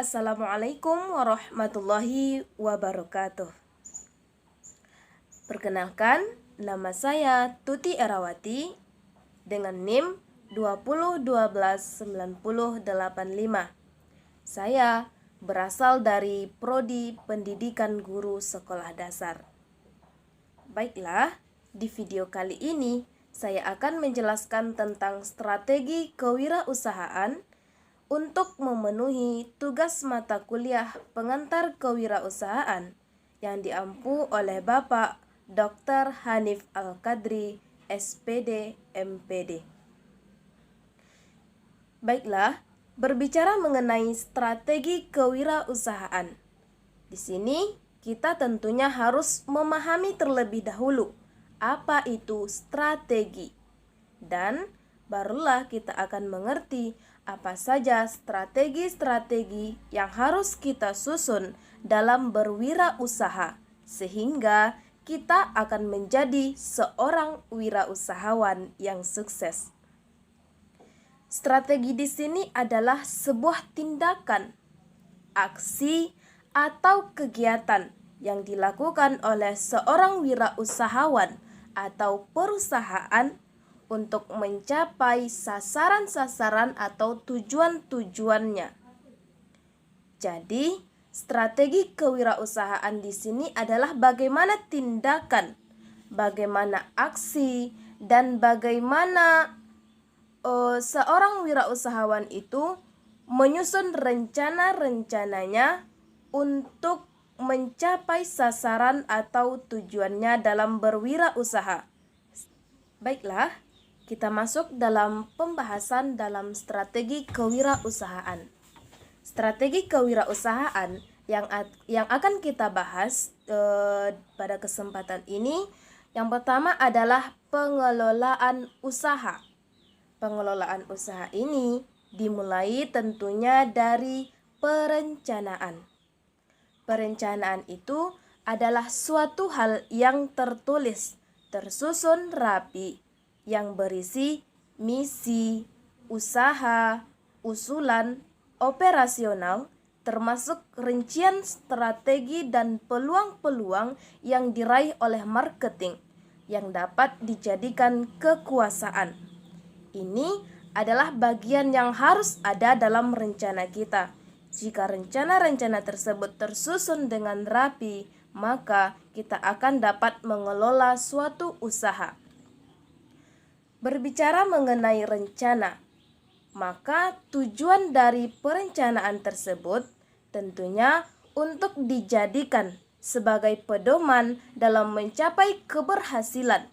Assalamualaikum warahmatullahi wabarakatuh. Perkenalkan, nama saya Tuti Erawati dengan NIM 20129085. Saya berasal dari Prodi Pendidikan Guru Sekolah Dasar. Baiklah, di video kali ini saya akan menjelaskan tentang strategi kewirausahaan untuk memenuhi tugas mata kuliah pengantar kewirausahaan yang diampu oleh Bapak Dr. Hanif Al-Qadri, SPD, MPD. Baiklah, berbicara mengenai strategi kewirausahaan. Di sini kita tentunya harus memahami terlebih dahulu apa itu strategi, dan barulah kita akan mengerti apa saja strategi-strategi yang harus kita susun dalam berwirausaha sehingga kita akan menjadi seorang wirausahawan yang sukses. Strategi di sini adalah sebuah tindakan, aksi, atau kegiatan yang dilakukan oleh seorang wirausahawan atau perusahaan untuk mencapai sasaran-sasaran atau tujuan-tujuannya. Jadi, strategi kewirausahaan di sini adalah bagaimana tindakan, bagaimana aksi, dan bagaimana seorang wirausahawan itu menyusun rencana-rencananya untuk mencapai sasaran atau tujuannya dalam berwirausaha. Baiklah, kita masuk dalam pembahasan dalam strategi kewirausahaan. Strategi kewirausahaan yang akan kita bahas pada kesempatan ini, yang pertama adalah pengelolaan usaha. Pengelolaan usaha ini dimulai tentunya dari perencanaan. Perencanaan itu adalah suatu hal yang tertulis, tersusun rapi, yang berisi misi, usaha, usulan, operasional, termasuk rincian strategi dan peluang-peluang yang diraih oleh marketing yang dapat dijadikan kekuasaan. Ini adalah bagian yang harus ada dalam rencana kita. Jika rencana-rencana tersebut tersusun dengan rapi, maka kita akan dapat mengelola suatu usaha. Berbicara mengenai rencana, maka tujuan dari perencanaan tersebut tentunya untuk dijadikan sebagai pedoman dalam mencapai keberhasilan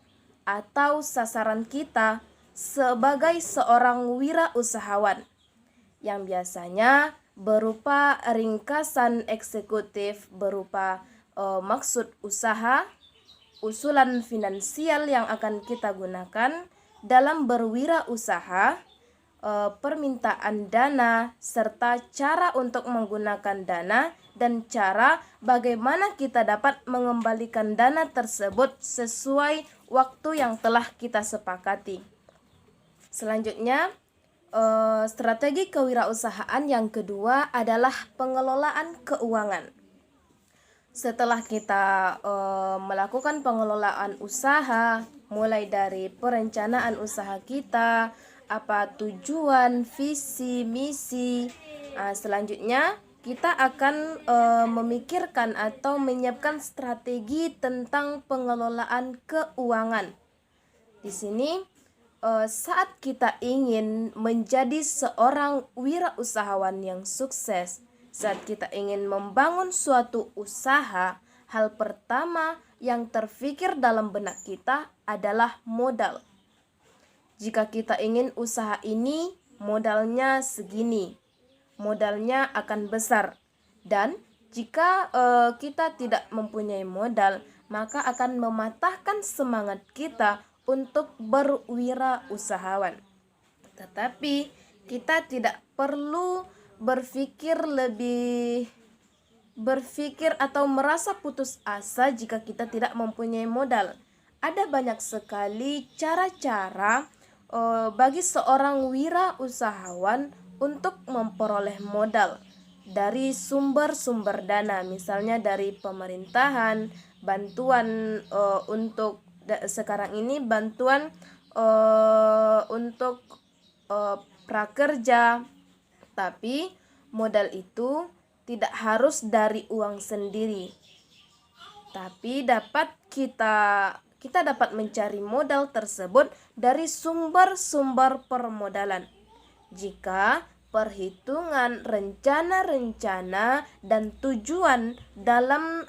atau sasaran kita sebagai seorang wirausahawan, yang biasanya berupa ringkasan eksekutif berupa maksud usaha, usulan finansial yang akan kita gunakan dalam berwirausaha, permintaan dana, serta cara untuk menggunakan dana dan cara bagaimana kita dapat mengembalikan dana tersebut sesuai waktu yang telah kita sepakati. Selanjutnya, strategi kewirausahaan yang kedua adalah pengelolaan keuangan. Setelah kita melakukan pengelolaan usaha, mulai dari perencanaan usaha kita, apa tujuan, visi, misi, selanjutnya kita akan memikirkan atau menyiapkan strategi tentang pengelolaan keuangan. Di sini, saat kita ingin menjadi seorang wirausahawan yang sukses, saat kita ingin membangun suatu usaha, hal pertama yang terfikir dalam benak kita adalah modal. Jika kita ingin usaha ini modalnya segini, modalnya akan besar. Dan jika kita tidak mempunyai modal, maka akan mematahkan semangat kita untuk berwirausahawan. Tetapi kita tidak perlu berpikir atau merasa putus asa jika kita tidak mempunyai modal. Ada banyak sekali cara-cara bagi seorang wirausahawan untuk memperoleh modal. dari sumber-sumber dana, misalnya dari pemerintahan, bantuan sekarang ini bantuan untuk prakerja. Tapi modal itu tidak harus dari uang sendiri, tapi kita dapat mencari modal tersebut dari sumber-sumber permodalan. Jika perhitungan rencana-rencana dan tujuan dalam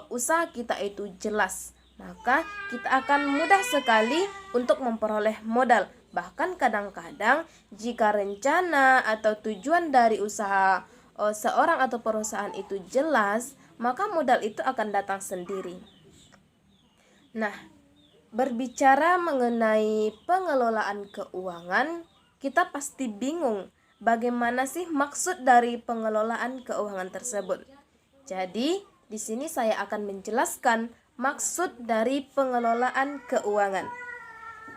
usaha kita itu jelas, maka kita akan mudah sekali untuk memperoleh modal. Bahkan kadang-kadang jika rencana atau tujuan dari usaha seorang atau perusahaan itu jelas, maka modal itu akan datang sendiri. Nah, berbicara mengenai pengelolaan keuangan, kita pasti bingung bagaimana sih maksud dari pengelolaan keuangan tersebut. Jadi, di sini saya akan menjelaskan maksud dari pengelolaan keuangan.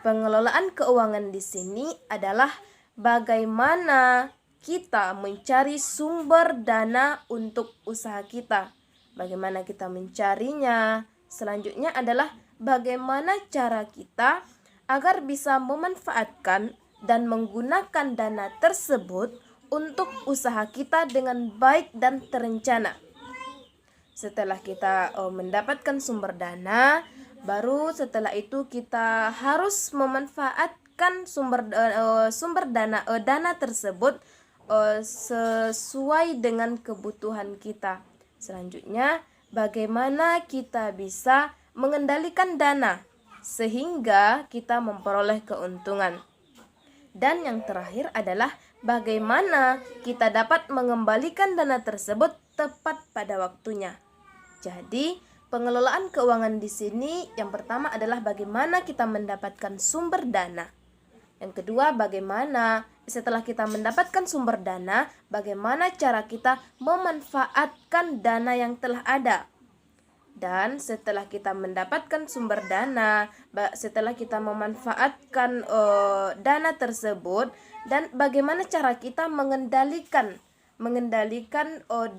Pengelolaan keuangan di sini adalah bagaimana kita mencari sumber dana untuk usaha kita. Bagaimana kita mencarinya? Selanjutnya adalah bagaimana cara kita agar bisa memanfaatkan dan menggunakan dana tersebut untuk usaha kita dengan baik dan terencana. Setelah kita mendapatkan sumber dana, baru setelah itu kita harus memanfaatkan sumber dana tersebut sesuai dengan kebutuhan kita. Selanjutnya, bagaimana kita bisa mengendalikan dana sehingga kita memperoleh keuntungan. Dan yang terakhir adalah bagaimana kita dapat mengembalikan dana tersebut tepat pada waktunya. Jadi, pengelolaan keuangan di sini yang pertama adalah bagaimana kita mendapatkan sumber dana. Yang kedua, bagaimana setelah kita mendapatkan sumber dana, bagaimana cara kita memanfaatkan dana yang telah ada. Dan setelah kita mendapatkan sumber dana, setelah kita memanfaatkan dana tersebut, dan bagaimana cara kita mengendalikan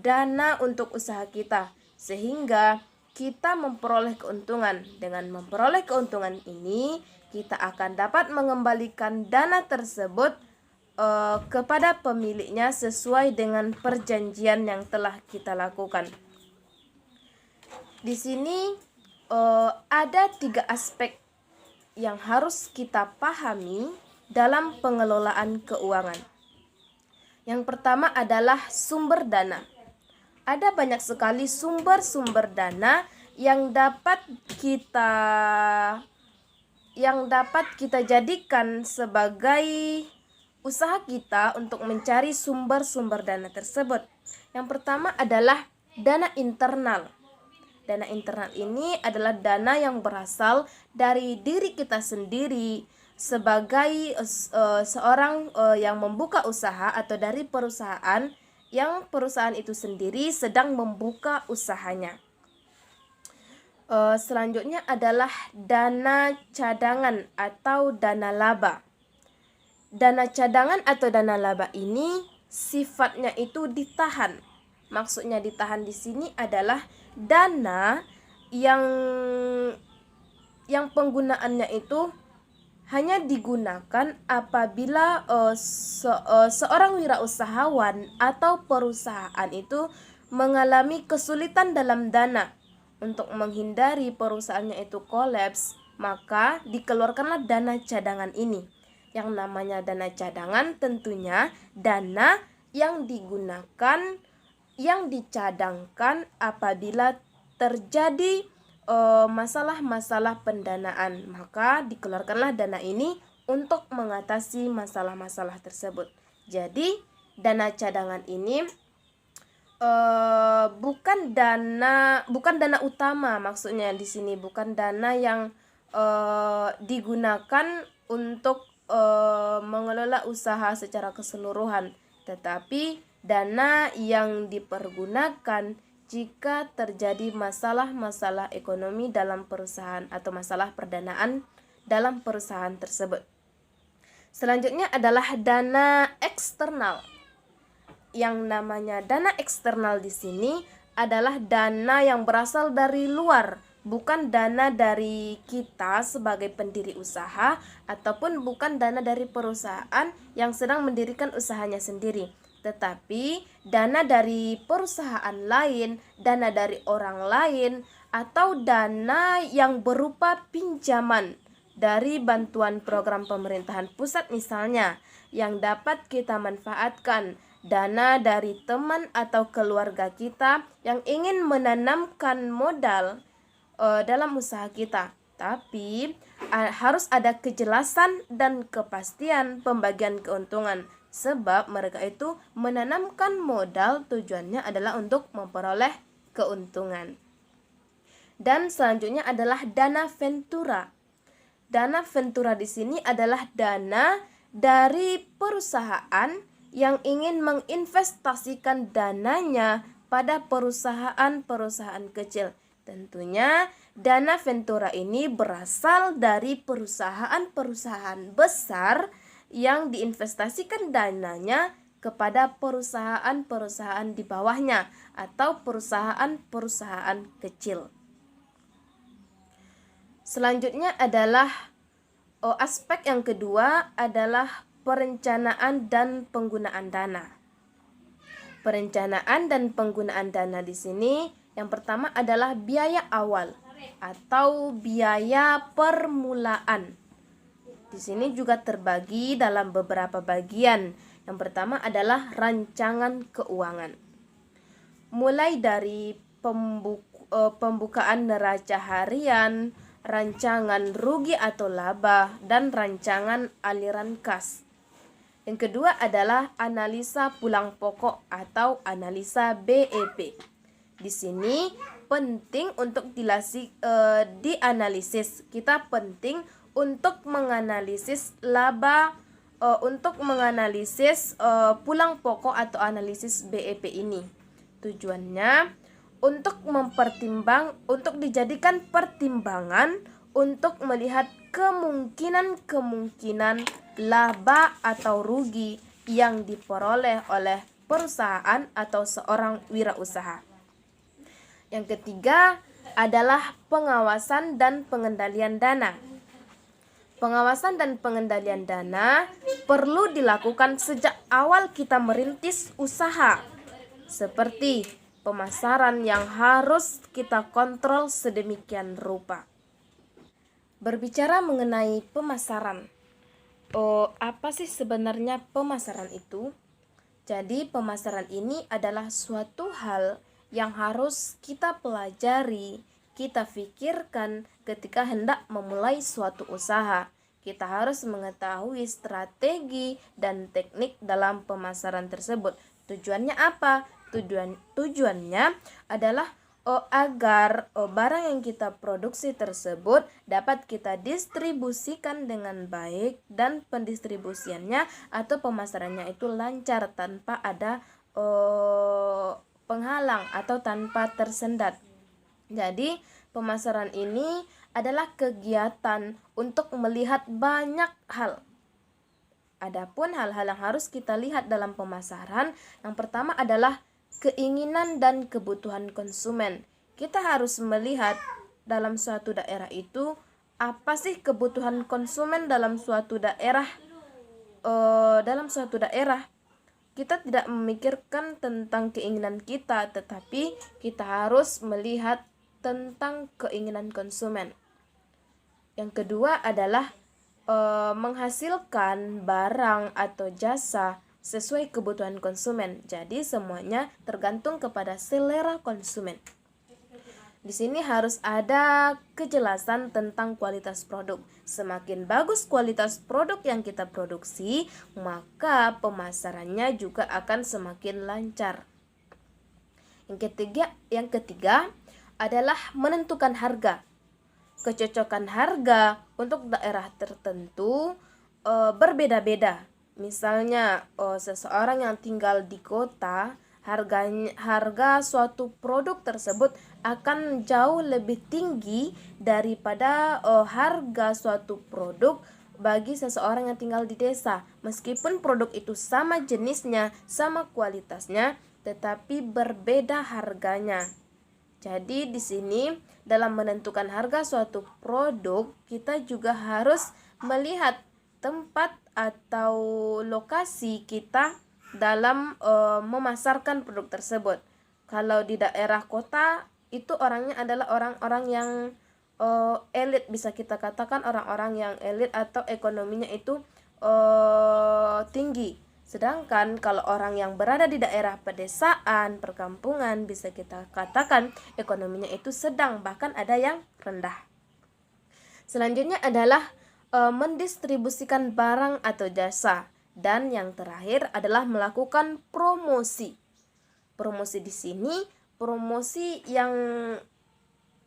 dana untuk usaha kita sehingga kita memperoleh keuntungan. Dengan memperoleh keuntungan ini, kita akan dapat mengembalikan dana tersebut kepada pemiliknya sesuai dengan perjanjian yang telah kita lakukan. Di sini ada 3 aspek yang harus kita pahami dalam pengelolaan keuangan. Yang pertama adalah sumber dana. Ada banyak sekali sumber-sumber dana yang dapat kita jadikan sebagai usaha kita untuk mencari sumber-sumber dana tersebut. Yang pertama adalah dana internal. Dana internal ini adalah dana yang berasal dari diri kita sendiri sebagai seorang yang membuka usaha atau dari perusahaan yang perusahaan itu sendiri sedang membuka usahanya. Selanjutnya adalah dana cadangan atau dana laba. Dana cadangan atau dana laba ini sifatnya itu ditahan. Maksudnya ditahan di sini adalah dana yang penggunaannya itu hanya digunakan apabila seorang wirausahawan atau perusahaan itu mengalami kesulitan dalam dana. Untuk menghindari perusahaannya itu kolaps, maka dikeluarkanlah dana cadangan ini. Yang namanya dana cadangan tentunya dana yang digunakan, yang dicadangkan apabila terjadi masalah-masalah pendanaan, maka dikeluarkanlah dana ini untuk mengatasi masalah-masalah tersebut. Jadi dana cadangan ini bukan dana utama, maksudnya di sini bukan dana yang digunakan untuk mengelola usaha secara keseluruhan, tetapi dana yang dipergunakan jika terjadi masalah-masalah ekonomi dalam perusahaan atau masalah perdanaan dalam perusahaan tersebut. Selanjutnya adalah dana eksternal. yang namanya dana eksternal di sini adalah dana yang berasal dari luar, bukan dana dari kita sebagai pendiri usaha ataupun bukan dana dari perusahaan yang sedang mendirikan usahanya sendiri, tetapi dana dari perusahaan lain, dana dari orang lain, atau dana yang berupa pinjaman dari bantuan program pemerintahan pusat misalnya yang dapat kita manfaatkan, dana dari teman atau keluarga kita yang ingin menanamkan modal dalam usaha kita. Tapi harus ada kejelasan dan kepastian pembagian keuntungan, sebab mereka itu menanamkan modal tujuannya adalah untuk memperoleh keuntungan. Dan selanjutnya adalah dana ventura. Dana ventura di sini adalah dana dari perusahaan yang ingin menginvestasikan dananya pada perusahaan-perusahaan kecil. Tentunya dana ventura ini berasal dari perusahaan-perusahaan besar yang diinvestasikan dananya kepada perusahaan-perusahaan di bawahnya atau perusahaan-perusahaan kecil. Selanjutnya adalah aspek yang kedua adalah perencanaan dan penggunaan dana. Perencanaan dan penggunaan dana di sini yang pertama adalah biaya awal atau biaya permulaan. Di sini juga terbagi dalam beberapa bagian. Yang pertama adalah rancangan keuangan. Mulai dari pembukaan neraca harian, rancangan rugi atau laba, dan rancangan aliran kas. Yang kedua adalah analisa pulang pokok atau analisa BEP. Di sini penting untuk dianalisis. Kita penting untuk menganalisis laba, untuk menganalisis pulang pokok atau analisis BEP ini. Tujuannya untuk dijadikan pertimbangan untuk melihat kemungkinan laba atau rugi yang diperoleh oleh perusahaan atau seorang wirausaha. Yang ketiga adalah pengawasan dan pengendalian dana. Pengawasan dan pengendalian dana perlu dilakukan sejak awal kita merintis usaha, seperti pemasaran yang harus kita kontrol sedemikian rupa. Berbicara mengenai pemasaran, apa sih sebenarnya pemasaran itu? Jadi pemasaran ini adalah suatu hal yang harus kita pelajari, kita pikirkan ketika hendak memulai suatu usaha. Kita harus mengetahui strategi dan teknik dalam pemasaran tersebut. Tujuannya apa? Tujuannya adalah agar barang yang kita produksi tersebut dapat kita distribusikan dengan baik dan pendistribusiannya atau pemasarannya itu lancar tanpa ada penghalang atau tanpa tersendat. Jadi pemasaran ini adalah kegiatan untuk melihat banyak hal. Adapun hal-hal yang harus kita lihat dalam pemasaran, yang pertama adalah keinginan dan kebutuhan konsumen. Kita harus melihat dalam suatu daerah itu apa sih kebutuhan konsumen dalam suatu daerah. Kita tidak memikirkan tentang keinginan kita, tetapi kita harus melihat tentang keinginan konsumen. Yang kedua adalah menghasilkan barang atau jasa sesuai kebutuhan konsumen. Jadi semuanya tergantung kepada selera konsumen. Di sini harus ada kejelasan tentang kualitas produk. Semakin bagus kualitas produk yang kita produksi, maka pemasarannya juga akan semakin lancar. Yang ketiga adalah menentukan harga. Kecocokan harga untuk daerah tertentu berbeda-beda. Misalnya seseorang yang tinggal di kota, harga suatu produk tersebut akan jauh lebih tinggi daripada harga suatu produk bagi seseorang yang tinggal di desa. Meskipun produk itu sama jenisnya, sama kualitasnya, tetapi berbeda harganya. Jadi di sini dalam menentukan harga suatu produk, kita juga harus melihat tempat atau lokasi kita dalam memasarkan produk tersebut. Kalau di daerah kota, itu orangnya adalah orang-orang yang elit, bisa kita katakan orang-orang yang elit atau ekonominya itu tinggi. Sedangkan kalau orang yang berada di daerah pedesaan, perkampungan, bisa kita katakan ekonominya itu sedang, bahkan ada yang rendah. Selanjutnya adalah mendistribusikan barang atau jasa. Dan yang terakhir adalah melakukan promosi. Promosi di sini, promosi yang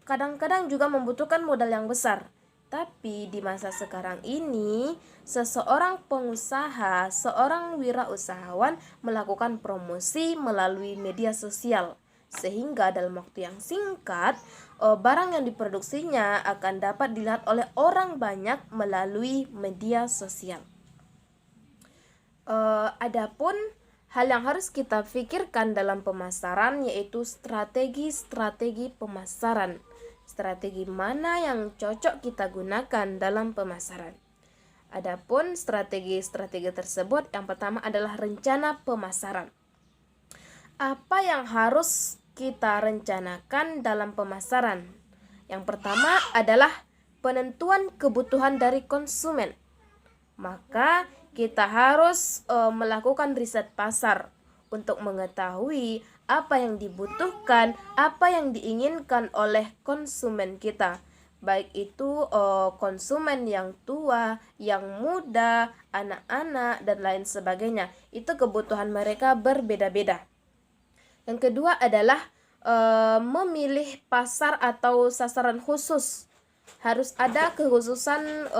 kadang-kadang juga membutuhkan modal yang besar. Tapi di masa sekarang ini, seseorang pengusaha, seorang wirausahawan melakukan promosi melalui media sosial. Sehingga dalam waktu yang singkat, barang yang diproduksinya akan dapat dilihat oleh orang banyak melalui media sosial. Adapun hal yang harus kita pikirkan dalam pemasaran yaitu strategi-strategi pemasaran. Strategi mana yang cocok kita gunakan dalam pemasaran. Adapun strategi-strategi tersebut, yang pertama adalah rencana pemasaran. Apa yang harus kita rencanakan dalam pemasaran? Yang pertama adalah penentuan kebutuhan dari konsumen. Maka kita harus melakukan riset pasar untuk mengetahui apa yang dibutuhkan, apa yang diinginkan oleh konsumen kita. Baik itu konsumen yang tua, yang muda, anak-anak, dan lain sebagainya. Itu kebutuhan mereka berbeda-beda. Yang kedua adalah memilih pasar atau sasaran khusus. Harus ada kekhususan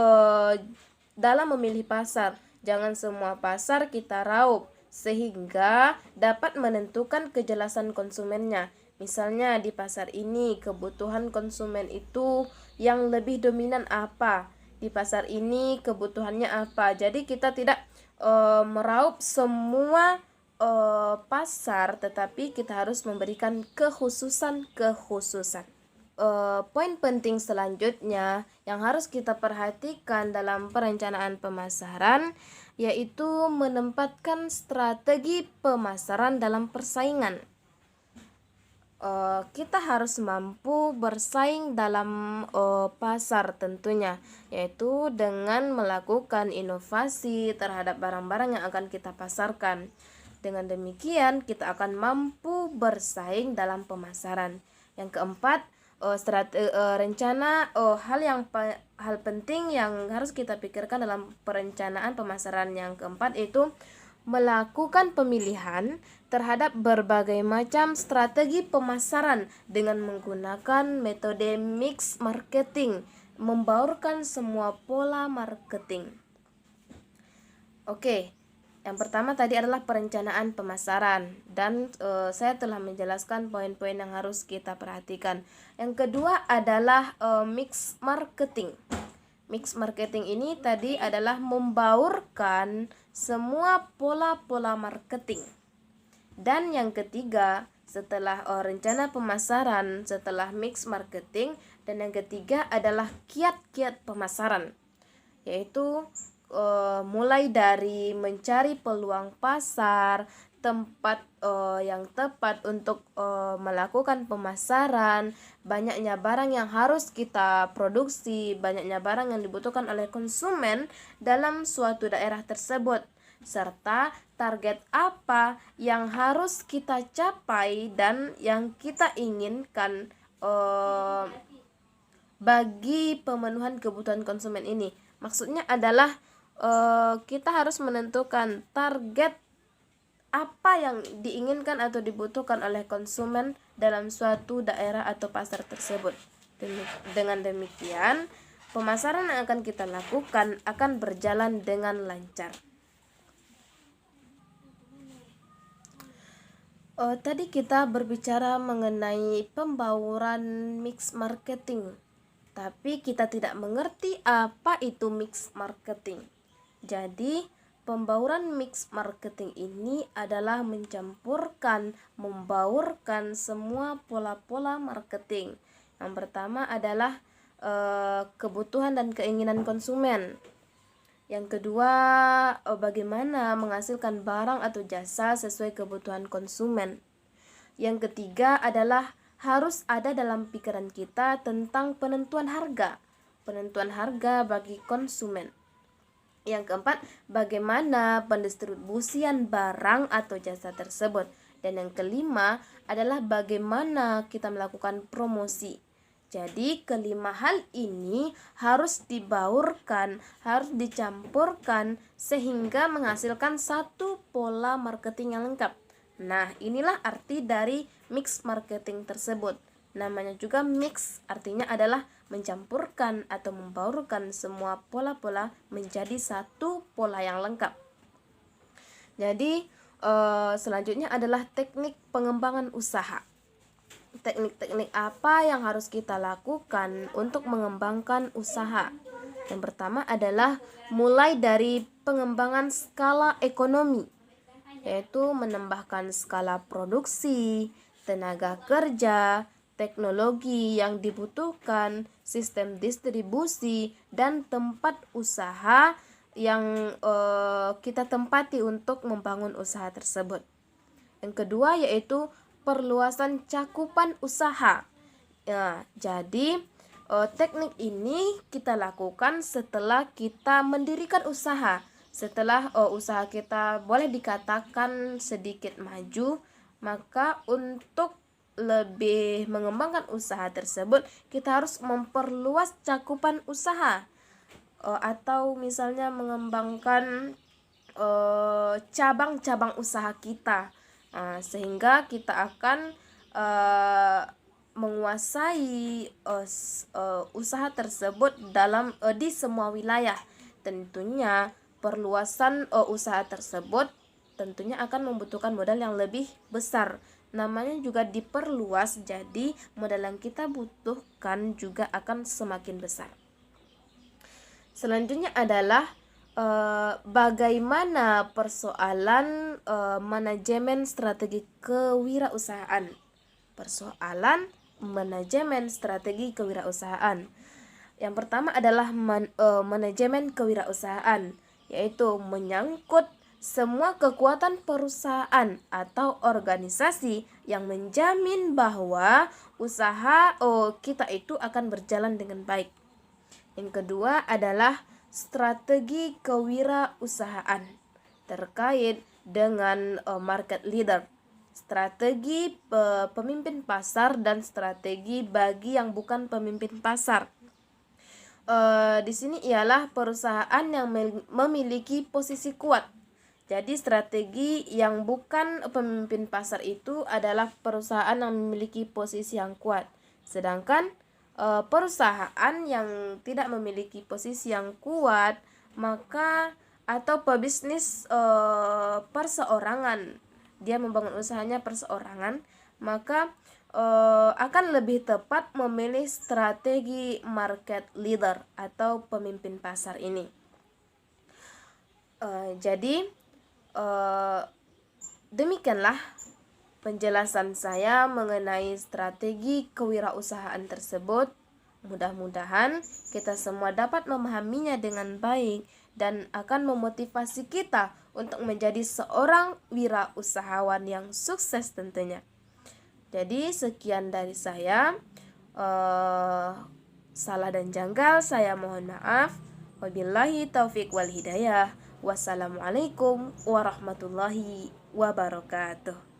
dalam memilih pasar. Jangan semua pasar kita raup, sehingga dapat menentukan kejelasan konsumennya. Misalnya di pasar ini kebutuhan konsumen itu yang lebih dominan apa, di pasar ini kebutuhannya apa. Jadi kita tidak meraup semua pasar, tetapi kita harus memberikan kekhususan. Poin penting selanjutnya yang harus kita perhatikan dalam perencanaan pemasaran yaitu menempatkan strategi pemasaran dalam persaingan. Kita harus mampu bersaing dalam pasar tentunya, yaitu dengan melakukan inovasi terhadap barang-barang yang akan kita pasarkan. Dengan demikian kita akan mampu bersaing dalam pemasaran. Yang keempat, rencana hal penting yang harus kita pikirkan dalam perencanaan pemasaran yang keempat itu melakukan pemilihan terhadap berbagai macam strategi pemasaran dengan menggunakan metode mix marketing, membaurkan semua pola marketing. Oke. Yang pertama tadi adalah perencanaan pemasaran dan saya telah menjelaskan poin-poin yang harus kita perhatikan. Yang kedua adalah mix marketing. Mix marketing ini tadi adalah membaurkan semua pola-pola marketing. Dan yang ketiga, setelah rencana pemasaran, setelah mix marketing, dan yang ketiga adalah kiat-kiat pemasaran, yaitu mulai dari mencari peluang pasar, tempat yang tepat untuk melakukan pemasaran, banyaknya barang yang harus kita produksi, banyaknya barang yang dibutuhkan oleh konsumen dalam suatu daerah tersebut, serta target apa yang harus kita capai dan yang kita inginkan bagi pemenuhan kebutuhan konsumen ini. Maksudnya adalah kita harus menentukan target apa yang diinginkan atau dibutuhkan oleh konsumen dalam suatu daerah atau pasar tersebut. Dengan demikian, pemasaran yang akan kita lakukan akan berjalan dengan lancar. Tadi kita berbicara mengenai pembauran mix marketing. tapi kita tidak mengerti apa itu mix marketing. Jadi, pembauran mix marketing ini adalah mencampurkan, membaurkan semua pola-pola marketing. Yang pertama adalah kebutuhan dan keinginan konsumen. Yang kedua, bagaimana menghasilkan barang atau jasa sesuai kebutuhan konsumen. Yang ketiga adalah harus ada dalam pikiran kita tentang penentuan harga bagi konsumen. Yang keempat, bagaimana pendistribusian barang atau jasa tersebut. Dan yang kelima adalah bagaimana kita melakukan promosi. Jadi kelima hal ini harus dibaurkan, harus dicampurkan sehingga menghasilkan satu pola marketing yang lengkap. Nah, inilah arti dari mix marketing tersebut. Namanya juga mix, artinya adalah mencampurkan atau membaurkan semua pola-pola menjadi satu pola yang lengkap. Jadi, selanjutnya adalah teknik pengembangan usaha. Teknik-teknik apa yang harus kita lakukan untuk mengembangkan usaha? Yang pertama adalah mulai dari pengembangan skala ekonomi, yaitu menambahkan skala produksi, tenaga kerja, teknologi yang dibutuhkan, sistem distribusi, dan tempat usaha yang kita tempati untuk membangun usaha tersebut. Yang kedua yaitu perluasan cakupan usaha. Ya, jadi teknik ini kita lakukan setelah kita mendirikan usaha. Setelah usaha kita boleh dikatakan sedikit maju, maka untuk lebih mengembangkan usaha tersebut kita harus memperluas cakupan usaha, atau misalnya mengembangkan cabang-cabang usaha kita, sehingga kita akan menguasai usaha tersebut di semua wilayah. Tentunya perluasan usaha tersebut tentunya akan membutuhkan modal yang lebih besar. Namanya juga diperluas, jadi modal yang kita butuhkan juga akan semakin besar. Selanjutnya adalah bagaimana persoalan manajemen strategi kewirausahaan. Persoalan manajemen strategi kewirausahaan. Yang pertama adalah manajemen kewirausahaan, yaitu menyangkut semua kekuatan perusahaan atau organisasi yang menjamin bahwa usaha kita itu akan berjalan dengan baik. Yang kedua adalah strategi kewirausahaan terkait dengan market leader, strategi pemimpin pasar dan strategi bagi yang bukan pemimpin pasar. Di sini ialah perusahaan yang memiliki posisi kuat. Jadi strategi yang bukan pemimpin pasar itu adalah perusahaan yang memiliki posisi yang kuat. Sedangkan perusahaan yang tidak memiliki posisi yang kuat, maka atau pebisnis perseorangan, dia membangun usahanya perseorangan, maka akan lebih tepat memilih strategi market leader atau pemimpin pasar ini. Jadi demikianlah penjelasan saya mengenai strategi kewirausahaan tersebut. Mudah-mudahan kita semua dapat memahaminya dengan baik dan akan memotivasi kita untuk menjadi seorang wirausahawan yang sukses tentunya. Jadi sekian dari saya. Salah dan janggal saya mohon maaf. Wabillahi taufik wal hidayah. Wassalamualaikum warahmatullahi wabarakatuh.